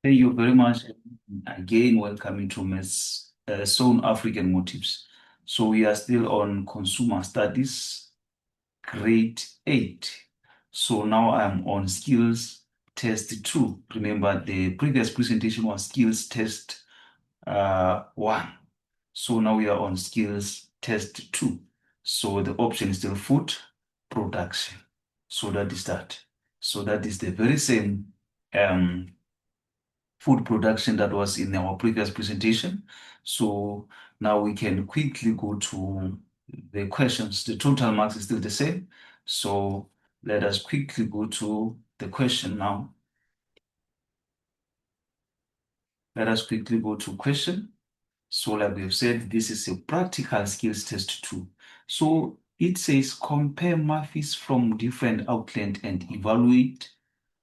Thank you very much. Again, welcome to Miss Zone African Motives. So we are still on Consumer Studies, Grade 8. So now I'm on Skills Test 2. Remember, the previous presentation was Skills Test 1. So now we are on Skills Test 2. So the option is still food production. So that is that. So that is the very same um, food production that was in our previous presentation. So now we can quickly go to the questions. The total marks is still the same. So let us quickly go to the question now. Let us quickly go to question. So like we've said, this is a practical skills test 2. So it says compare muffins from different outlets and evaluate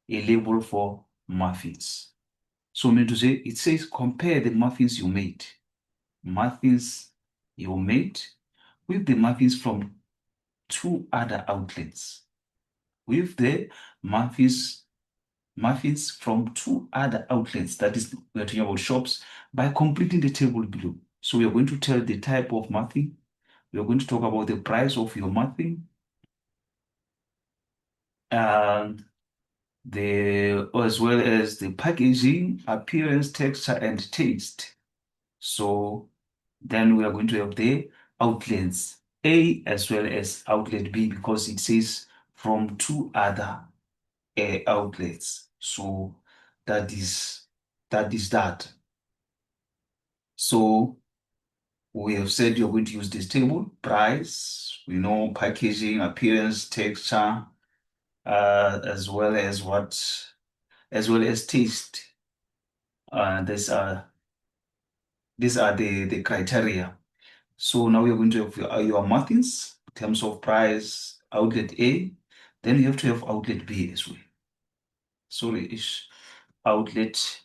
a label for muffins. So mean to say, it says compare the muffins you made with the muffins from two other outlets. With the muffins from two other outlets, that is, we're talking about shops, by completing the table below. So we are going to tell the type of muffin. We are going to talk about the price of your muffin and as well as the packaging, appearance, texture, and taste. So then we are going to have the outlets A as well as outlet B because it says from two other outlets. So that is that. So we have said you're going to use this table, price, packaging, appearance, texture, as well as taste. Uh, these are the criteria. So now we are going to have your muffins in terms of price, outlet A. Then you have to have outlet B as well. Sorry, is outlet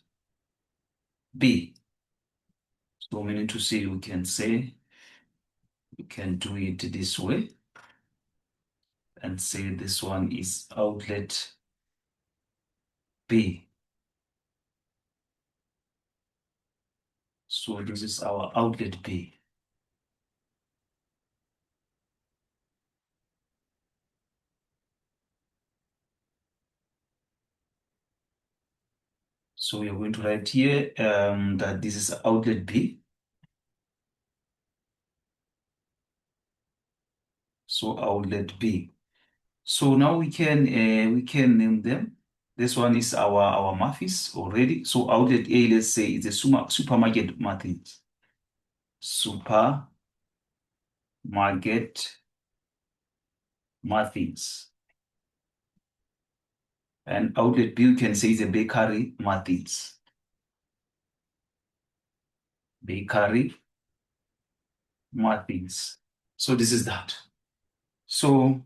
B. So we need to say, we can do it this way and say this one is outlet B. So this is our outlet B. So we are going to write here that this is outlet B. So outlet B. So now we can name them. This one is our muffins already. So outlet A, let's say it's a supermarket muffins. Supermarket muffins. And outlet B, you can say it's a bakery muffins. Bakery muffins. So this is that. So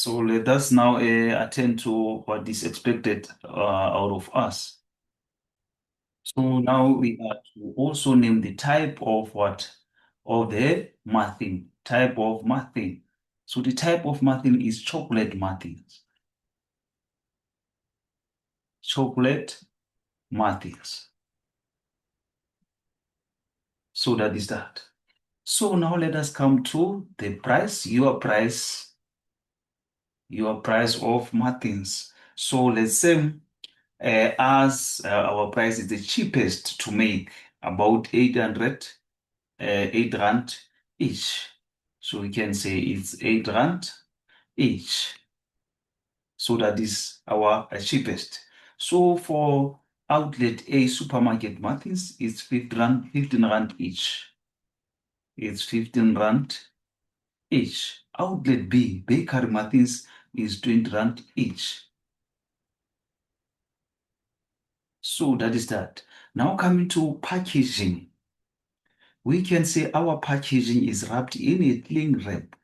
let us now attend to what is expected out of us. So now we are to also name the type of what? Of the muffin. Type of muffin. So the type of muffin is chocolate muffins. Chocolate muffins. So that is that. So now let us come to the price, your price of muffins. So let's say as our price is the cheapest to make, about 8 rand each. So we can say it's 8 rand each. So that is our cheapest. So for outlet A supermarket muffins, it's 15 rand each. It's 15 rand each. Outlet B bakery muffins is 20 rand each. So that is that. Now coming to packaging. We can say our packaging is wrapped in a cling wrap.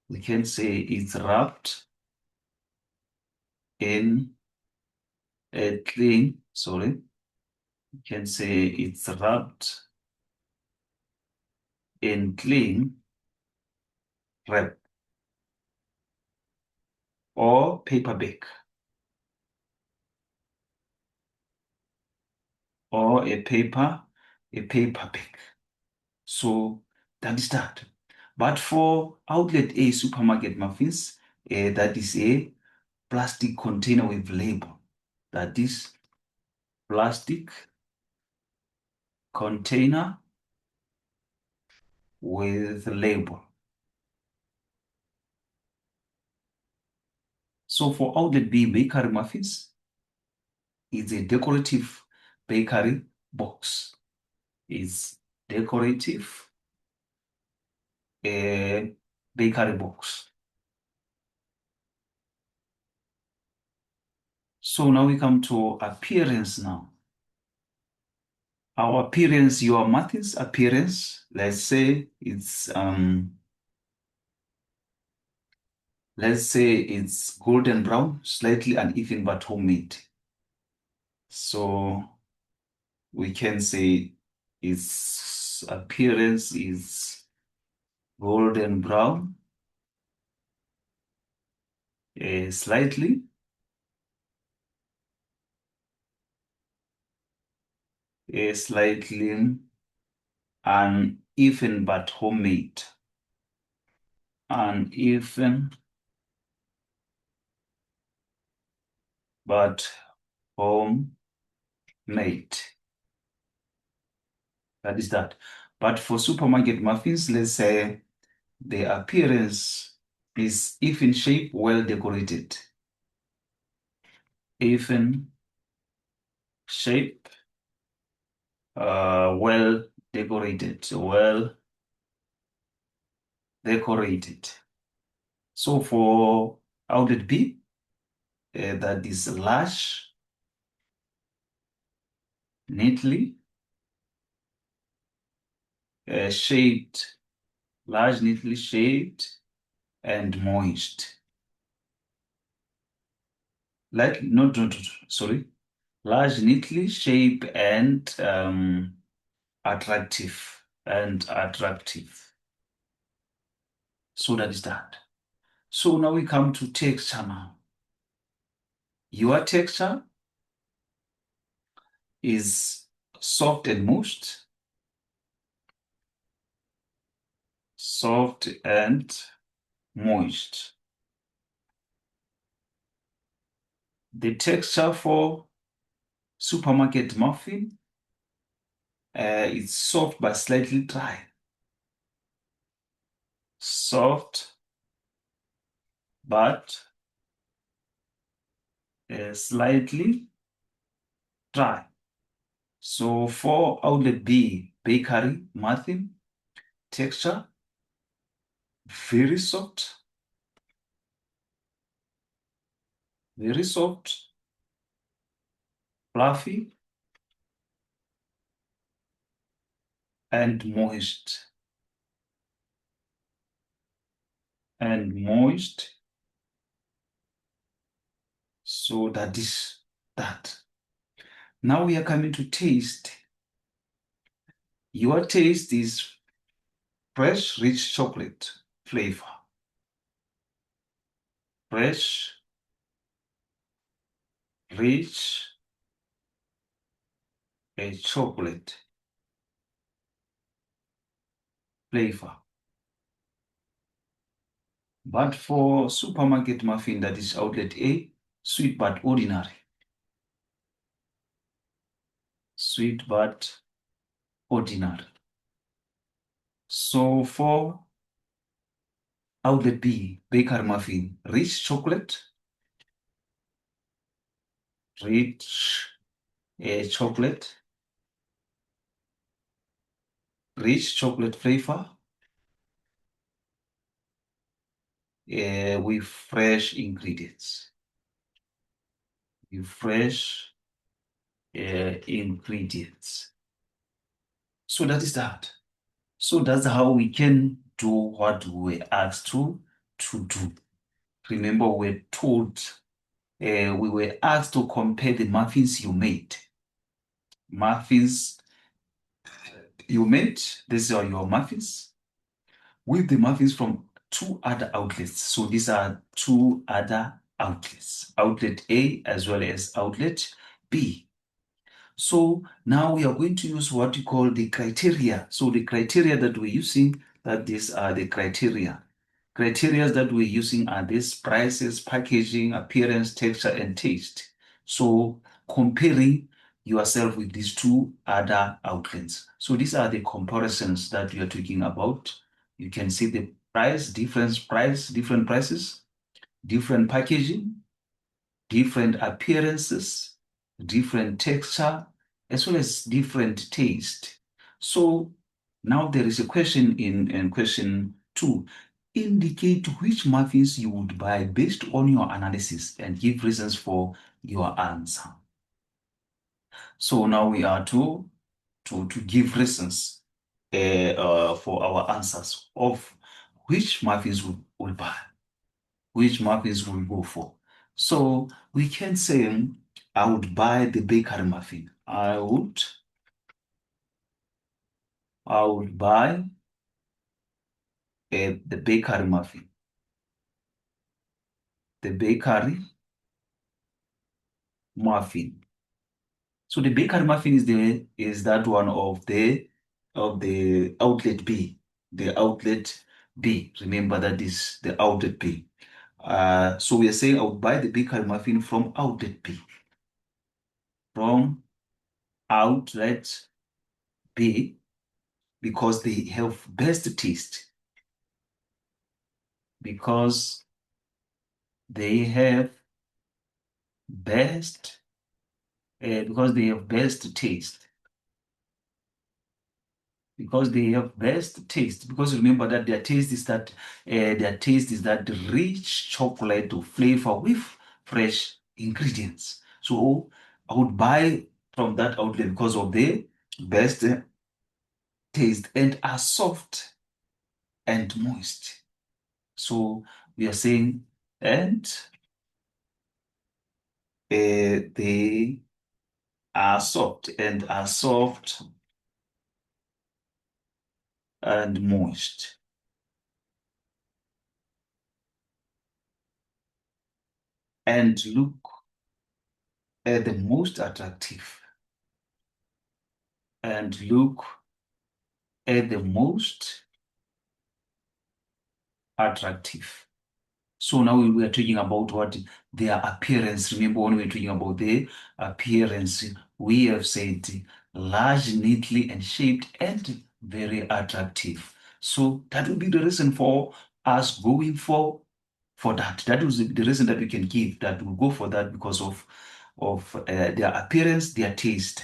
We can say it's wrapped in a cling, sorry. We can say it's wrapped in cling wrap. or paper bag or a paper bag. So that is that. But for outlet A supermarket muffins, that is a plastic container with label. That is plastic container with label. So for outlet B bakery muffins, it's a decorative bakery box. It's decorative bakery box. So now we come to appearance now. Our appearance, your muffins appearance, let's say it's golden brown, slightly uneven but homemade. So we can say its appearance is golden brown, slightly slightly uneven but homemade. Uneven but homemade. That is that. But for supermarket muffins, let's say the appearance is even shape, well decorated. Even shape, well decorated, well decorated. So for outlet B, that is large, neatly shaped, large, neatly shaped, and moist. Like, no, sorry. Large, neatly shaped, and attractive. And attractive. So that is that. So now we come to texture now. Your texture is soft and moist. Soft and moist. The texture for supermarket muffin is soft but slightly dry. Soft but slightly dry. So for outlet B, bakery muffin, texture very soft, fluffy, and moist. And moist. So that is that. Now we are coming to taste. Your taste is fresh, rich chocolate flavor. Fresh, rich, chocolate flavor. But for supermarket muffin, that is outlet A, sweet but ordinary. Sweet but ordinary. So for outlet B, baker muffin, rich chocolate, rich chocolate, rich chocolate flavor with fresh ingredients. With fresh ingredients. So that is that. So that's how we can do what we were asked to do. Remember, we're told, we were asked to compare the muffins you made. Muffins you made, these are your muffins, with the muffins from two other outlets. So these are two other outlets, outlet A as well as outlet B. So now we are going to use what we call the criteria. So the criteria that we're using, that these are the criteria. Criteria that we're using are these: prices, packaging, appearance, texture, and taste. So comparing yourself with these two other outlets. So these are the comparisons that we are talking about. You can see the different prices, different packaging, different appearances, different texture, as well as different taste. So now there is a question in question 2. Indicate which muffins you would buy based on your analysis and give reasons for your answer. So now we are to give reasons for our answers of which muffins we'll buy, which muffins we'll go for. So we can say I would buy the bakery muffin. I would buy the bakery muffin. The bakery muffin. So the bakery muffin is that one of the outlet B. The outlet B. Remember that is the outlet B. So we are saying I would buy the bakery muffin from outlet B. From outlet B because they have best taste. Because they have best because they have best taste. Because they have best taste. Because remember that their taste is that rich chocolate flavor with fresh ingredients. So I would buy from that outlet because of the best taste and are soft and moist. So we are saying and they are soft and moist and look the most attractive and look at the most attractive. So now we are talking about what their appearance. Remember when we were talking about the appearance, we have said large, neatly and shaped and very attractive. So that will be the reason for us going for that. That was the reason that we can give that we'll go for that because of their appearance, their taste.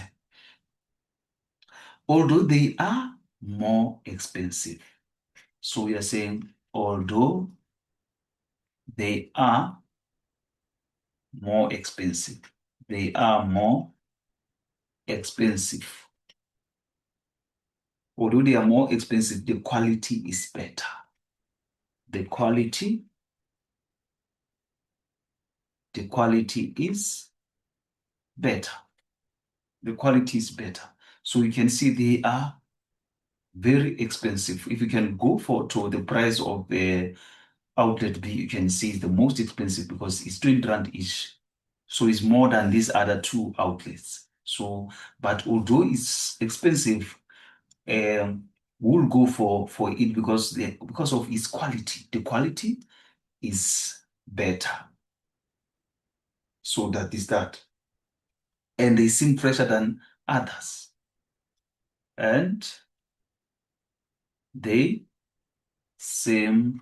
Although they are more expensive. So we are saying, although they are more expensive, they are more expensive. Although they are more expensive, the quality is better. The quality is better. The quality is better. So you can see they are very expensive. If you can go to the price of the outlet B, you can see it's the most expensive because it's 20 rand each. So it's more than these other two outlets. So, but although it's expensive, we'll go for it because of its quality. The quality is better. So that is that. And they seem fresher than others. And they seem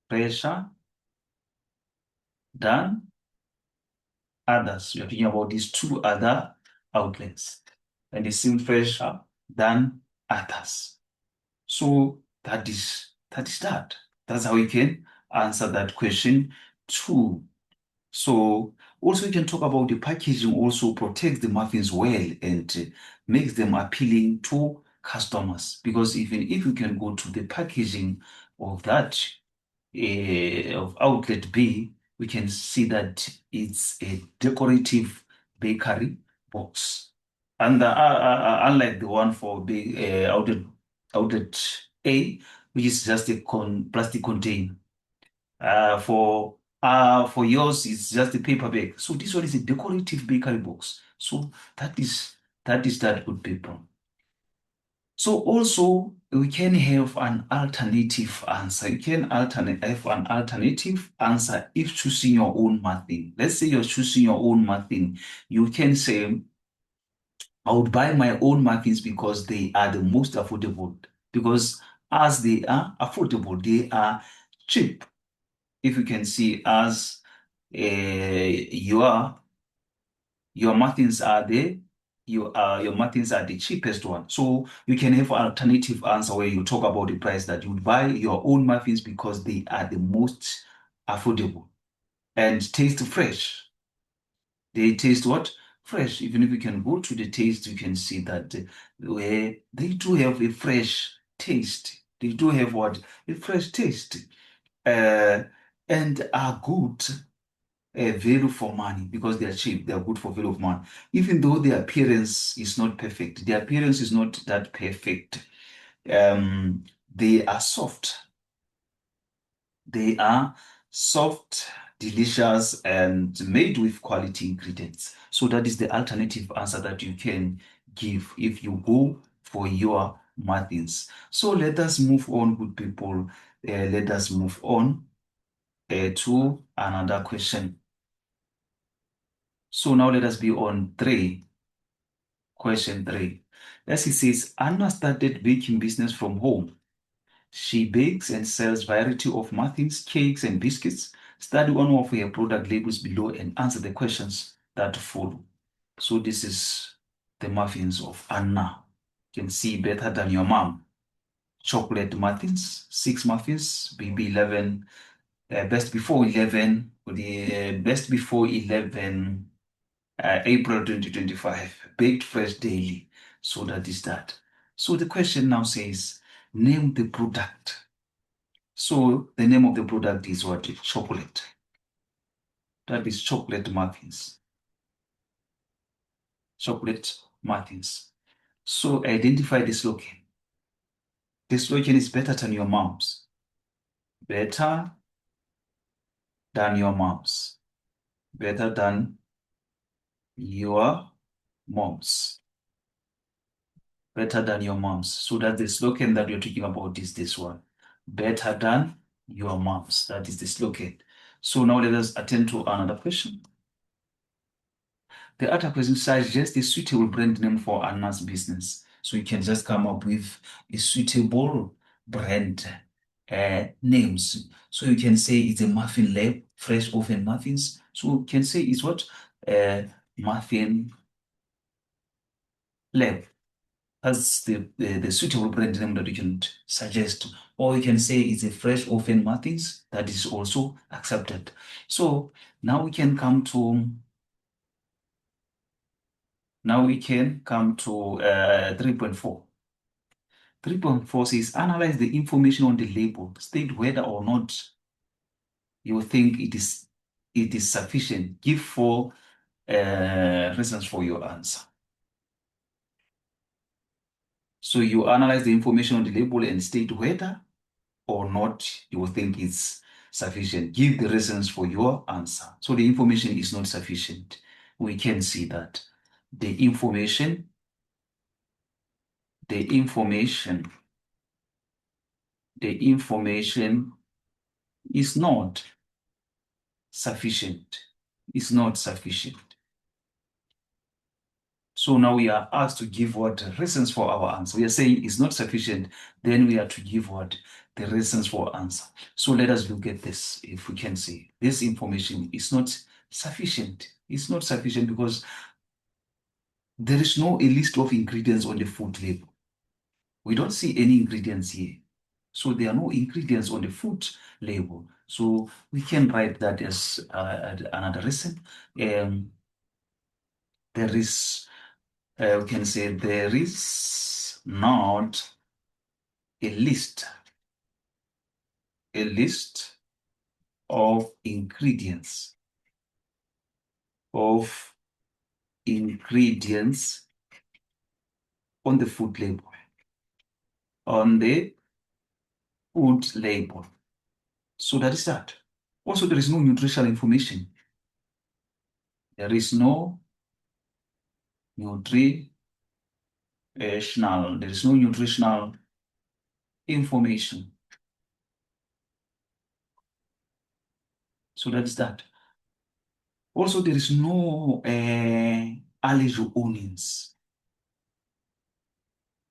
fresher than others. We are talking about these two other outlets. And they seem fresher than others. So that is that. That's how we can answer that question 2. So also you can talk about the packaging also protects the muffins well and makes them appealing to customers. Because even if you can go to the packaging of that of outlet B, we can see that it's a decorative bakery box. And unlike the one for the outlet A, which is just a plastic container. For For yours, it's just a paper bag. So this one is a decorative bakery box. So that is that, good people. So also we can have an alternative answer. You can have an alternative answer if choosing your own muffin. Let's say you're choosing your own muffin. You can say, I would buy my own muffins because they are the most affordable. Because as they are affordable, they are cheap. If you can see, as your muffins are your muffins are the cheapest one. So you can have an alternative answer where you talk about the price, that you would buy your own muffins because they are the most affordable and taste fresh. They taste what? Fresh. Even if you can go to the taste, you can see that where they do have a fresh taste. They do have what? A fresh taste. Uh, and are good value for money because they are cheap. They are good for value of money. Even though their appearance is not perfect, their appearance is not that perfect. They are soft. They are soft, delicious, and made with quality ingredients. So that is the alternative answer that you can give if you go for your muffins. So let us move on, good people. Let us move on to another question. So now let us be on question three. As it says, Anna started baking business from home. She bakes and sells variety of muffins, cakes, and biscuits. Study one of her product labels below and answer the questions that follow. So this is the muffins of Anna. You can see better than your mom. Chocolate muffins, 6 muffins, BB 11, best before 11, the best before 11, April 2025, baked fresh daily. So that is that. So the question now says, name the product. So the name of the product is what? Chocolate. That is chocolate muffins. Chocolate muffins. So identify the slogan. The slogan is better than your mom's. Better than your mom's. Better than your mom's. Better than your mom's. So that the slogan that we're talking about is this one. Better than your mom's. That is the slogan. So now let us attend to another question. The other question suggests a suitable brand name for Anna's business. So you can just come up with a suitable brand names. So you can say it's a muffin lab, fresh oven muffins. So you can say it's what? Muffin lab. That's the suitable brand name that you can suggest. Or you can say it's a fresh oven muffins. That is also accepted. So now we can come to 3.4. 3.4 says, analyze the information on the label. State whether or not you think it is sufficient. Give 4 reasons for your answer. So you analyze the information on the label and state whether or not you think it's sufficient. Give the reasons for your answer. So the information is not sufficient. We can see that the information the information is not sufficient. Is not sufficient. So now we are asked to give what reasons for our answer. We are saying it's not sufficient. Then we are to give what the reasons for answer. So let us look at this. If we can see this information is not sufficient. It's not sufficient because there is no a list of ingredients on the food label. We don't see any ingredients here. So there are no ingredients on the food label. So we can write that as another reason. There is, we can say there is not a list of of ingredients on the food label. On the food label. So that is that. Also, there is no nutritional information. There is no nutritional, there is no nutritional information. So that's that. Also, there is no allergy warnings.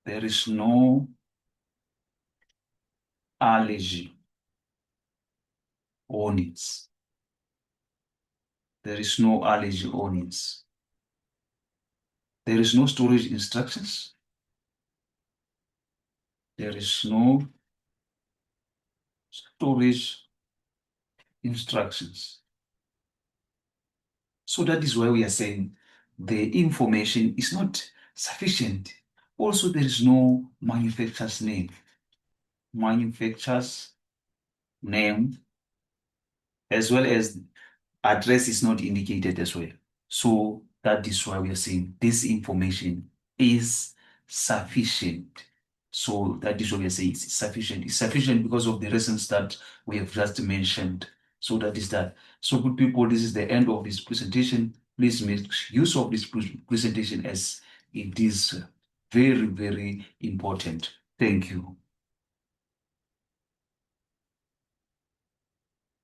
There is no allergy warnings. There is no allergy warnings. There is no storage instructions. There is no storage instructions. So that is why we are saying the information is not sufficient. Also, there is no manufacturer's name. Manufacturer's name as well as address is not indicated as well. So that is why we are saying this information is sufficient. So that is what we are saying it's sufficient. It's sufficient because of the reasons that we have just mentioned. So that is that. So good people, this is the end of this presentation. Please make use of this presentation as it is very, very important. Thank you.